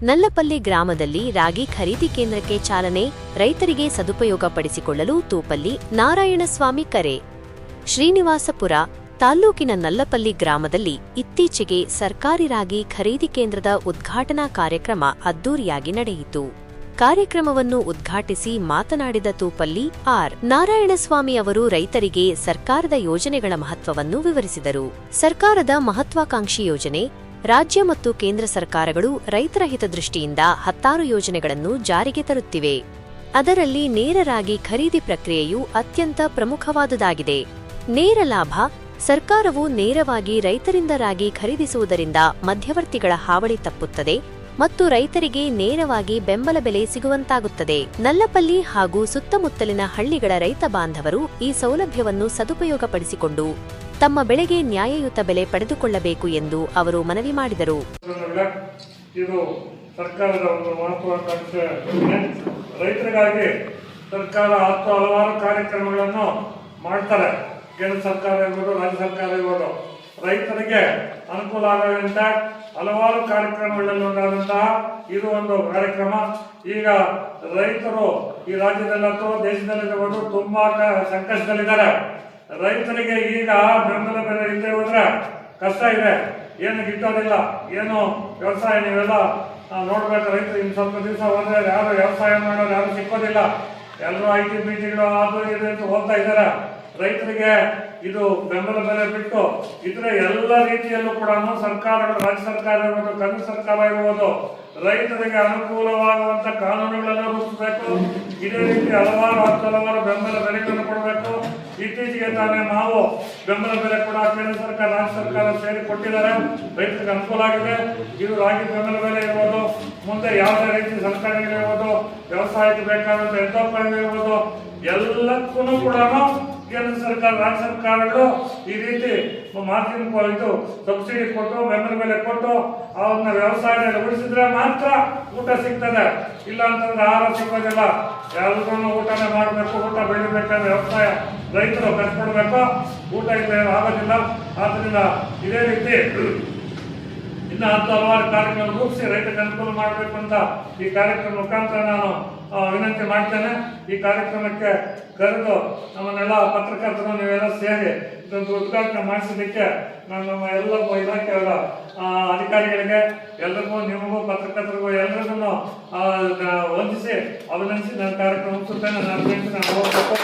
ನಲ್ಲಪಲ್ಲಿ ಗ್ರಾಮದಲ್ಲಿ ರಾಗಿ ಖರೀದಿ ಕೇಂದ್ರಕ್ಕೆ ಚಾಲನೆ, ರೈತರಿಗೆ ಸದುಪಯೋಗಪಡಿಸಿಕೊಳ್ಳಲು ತೂಪಲ್ಲಿ ನಾರಾಯಣಸ್ವಾಮಿ ಕರೆ. ಶ್ರೀನಿವಾಸಪುರ ತಾಲ್ಲೂಕಿನ ನಲ್ಲಪಲ್ಲಿ ಗ್ರಾಮದಲ್ಲಿ ಇತ್ತೀಚೆಗೆ ಸರ್ಕಾರಿ ರಾಗಿ ಖರೀದಿ ಕೇಂದ್ರದ ಉದ್ಘಾಟನಾ ಕಾರ್ಯಕ್ರಮ ಅದ್ದೂರಿಯಾಗಿ ನಡೆಯಿತು. ಕಾರ್ಯಕ್ರಮವನ್ನು ಉದ್ಘಾಟಿಸಿ ಮಾತನಾಡಿದ ತೂಪಲ್ಲಿ ಆರ್. ನಾರಾಯಣಸ್ವಾಮಿ ಅವರು ರೈತರಿಗೆ ಸರ್ಕಾರದ ಯೋಜನೆಗಳ ಮಹತ್ವವನ್ನು ವಿವರಿಸಿದರು. ಸರ್ಕಾರದ ಮಹತ್ವಾಕಾಂಕ್ಷಿ ಯೋಜನೆ ರಾಜ್ಯ ಮತ್ತು ಕೇಂದ್ರ ಸರ್ಕಾರಗಳು ರೈತರ ಹಿತದೃಷ್ಟಿಯಿಂದ 16 ಯೋಜನೆಗಳನ್ನು ಜಾರಿಗೆ ತರುತ್ತಿವೆ. ಅದರಲ್ಲಿ ನೇರ ರಾಗಿ ಖರೀದಿ ಪ್ರಕ್ರಿಯೆಯು ಅತ್ಯಂತ ಪ್ರಮುಖವಾದುದಾಗಿದೆ. ನೇರ ಲಾಭ: ಸರ್ಕಾರವು ನೇರವಾಗಿ ರೈತರಿಂದ ರಾಗಿ ಖರೀದಿಸುವುದರಿಂದ ಮಧ್ಯವರ್ತಿಗಳ ಹಾವಳಿ ತಪ್ಪುತ್ತದೆ ಮತ್ತು ರೈತರಿಗೆ ನೇರವಾಗಿ ಬೆಂಬಲ ಬೆಲೆ ಸಿಗುವಂತಾಗುತ್ತದೆ. ನಲ್ಲಪಲ್ಲಿ ಹಾಗೂ ಸುತ್ತಮುತ್ತಲಿನ ಹಳ್ಳಿಗಳ ರೈತ ಬಾಂಧವರು ಈ ಸೌಲಭ್ಯವನ್ನು ಸದುಪಯೋಗಪಡಿಸಿಕೊಂಡು ತಮ್ಮ ಬೆಳೆಗೆ ನ್ಯಾಯಯುತ ಬೆಲೆ ಪಡೆದುಕೊಳ್ಳಬೇಕು ಎಂದು ಅವರು ಮನವಿ ಮಾಡಿದರು. ಇದು ಸರ್ಕಾರದ ಒಂದು ಮಹತ್ವಾಕಾಂಕ್ಷೆ ರೈತರಿಗಾಗಿ ಸರ್ಕಾರ ಹಲವಾರು ಕಾರ್ಯಕ್ರಮಗಳನ್ನು ಮಾಡ್ತಾರೆ. ಕೇಂದ್ರ ಸರ್ಕಾರ ಇರ್ಬೋದು, ರಾಜ್ಯ ಸರ್ಕಾರ ಇರ್ಬೋದು, ರೈತರಿಗೆ ಅನುಕೂಲ ಆಗುವಂತ ಹಲವಾರು ಕಾರ್ಯಕ್ರಮಗಳಲ್ಲಿ ಒಂದಾದಂತಹ ಇದು ಒಂದು ಕಾರ್ಯಕ್ರಮ. ಈಗ ರೈತರು ಈ ರಾಜ್ಯದಲ್ಲಿ ಅಥವಾ ದೇಶದಲ್ಲಿರ್ಬೋದು ತುಂಬಾ ಸಂಕಷ್ಟದಲ್ಲಿದ್ದಾರೆ. ರೈತರಿಗೆ ಈಗ ಬೆಂಬಲ ಬೆಲೆ ಇಲ್ಲದೆ ಹೋದ್ರೆ ಕಷ್ಟ ಇದೆ, ಏನು ಗಿಟ್ಟೋದಿಲ್ಲ. ಏನು ವ್ಯವಸಾಯ ನೀವೆಲ್ಲ ನೋಡ್ಬೇಕು. ರೈತರು ಇನ್ನು ಸ್ವಲ್ಪ ದಿವಸ ಹೋದ್ರೆ ಯಾರು ವ್ಯವಸಾಯ ಮಾಡೋರು ಯಾರು ಸಿಕ್ಕೋದಿಲ್ಲ. ಎಲ್ಲರೂ IT ಬೀಜಿಗಳು ಅದು ಇದು ಅಂತ ಹೋಗ್ತಾ ಇದ್ದಾರೆ. ರೈತರಿಗೆ ಇದು ಬೆಂಬಲ ಬೆಲೆ ಬಿಟ್ಟು ಇದ್ರೆ ಎಲ್ಲ ರೀತಿಯಲ್ಲೂ ಕೂಡ ಸರ್ಕಾರಗಳು, ರಾಜ್ಯ ಸರ್ಕಾರ ಇರ್ಬೋದು, ಕೇಂದ್ರ ಸರ್ಕಾರ ಇರ್ಬೋದು, ರೈತರಿಗೆ ಅನುಕೂಲವಾಗುವಂತ ಕಾನೂನುಗಳನ್ನು ರೂಪಿಸಬೇಕು. ಇದೇ ರೀತಿ ಹಲವಾರು ಬೆಂಬಲ ಬೆಲೆಗಳನ್ನು ಕೊಡಬೇಕು. ಇತ್ತೀಚೆಗೆ ತಾನೇ ನಾವು ಬೆಂಬಲ ಬೆಲೆ ಕೂಡ ಕೇಂದ್ರ ಸರ್ಕಾರ, ರಾಜ್ಯ ಸರ್ಕಾರ ಸೇರಿ ಕೊಟ್ಟಿದ್ದಾರೆ. ರೈತರಿಗೆ ಅನುಕೂಲ ಆಗಿದೆ. ಇದು ರಾಗಿ ಬೆಂಬಲ ಬೆಲೆ ಇರ್ಬೋದು, ಮುಂದೆ ಯಾವುದೇ ರೀತಿ ಸರ್ಕಾರಗಳಿರ್ಬೋದು, ವ್ಯವಸಾಯಕ್ಕೆ ಬೇಕಾದಂತ ಯಂತ್ರೋಪಕರಣಗಳಿರ್ಬೋದು, ಎಲ್ಲಕ್ಕೂ ಕೂಡ ಕೇಂದ್ರ ಸರ್ಕಾರ, ರಾಜ್ಯ ಸರ್ಕಾರಗಳು ಈ ರೀತಿ ಮಾರ್ಜಿನ್ ಇದು ಸಬ್ಸಿಡಿ ಕೊಟ್ಟು ಬೆಂಬಲ ಬೆಲೆ ಕೊಟ್ಟು ಅವನ್ನ ವ್ಯವಸಾಯ ಉಳಿಸಿದ್ರೆ ಮಾತ್ರ ಊಟ ಸಿಗ್ತದೆ. ಇಲ್ಲ ಅಂತಂದ್ರೆ ಆಹಾರ ಸಿಗೋದಿಲ್ಲ. ಎಲ್ಲರೂ ಊಟನೇ ಮಾಡಬೇಕು. ಊಟ ಬೆಳಿಬೇಕಂದ್ರೆ ವ್ಯವಸಾಯ ರೈತರು ಕಷ್ಟಪಡ್ಬೇಕು. ಊಟ ಇಲ್ಲ ಆಗೋದಿಲ್ಲ. ಆದ್ರಿಂದ ಇದೇ ರೀತಿ ಇನ್ನು ಹಲವಾರು ಕಾರ್ಯಕ್ರಮ ರೂಪಿಸಿ ರೈತರಿಗೆ ಅನುಕೂಲ ಮಾಡಬೇಕು ಅಂತ ಈ ಕಾರ್ಯಕ್ರಮ ಮುಖಾಂತರ ನಾನು ವಿನಂತಿ ಮಾಡ್ತೇನೆ. ಈ ಕಾರ್ಯಕ್ರಮಕ್ಕೆ ಕರೆದು ನಮ್ಮನ್ನೆಲ್ಲ ಪತ್ರಕರ್ತರು ನೀವೆಲ್ಲ ಸೇರಿ ಇದೊಂದು ಉದ್ಘಾಟನೆ ಮಾಡಿಸೋದಕ್ಕೆ ನಾನು ನಮ್ಮ ಎಲ್ಲ ಇಲಾಖೆಯವರ ಅಧಿಕಾರಿಗಳಿಗೆ ಎಲ್ಲರಿಗೂ, ನಿಮಗೂ, ಪತ್ರಕರ್ತರಿಗೂ ಎಲ್ಲರಿಗೂ ವಂದಿಸಿ ಅಭಿನಂದಿಸಿ ನನ್ನ ಕಾರ್ಯಕ್ರಮ ಮುಗಿಸುತ್ತೇನೆ. ನಾನು ಹೋಗ್ಬೇಕು.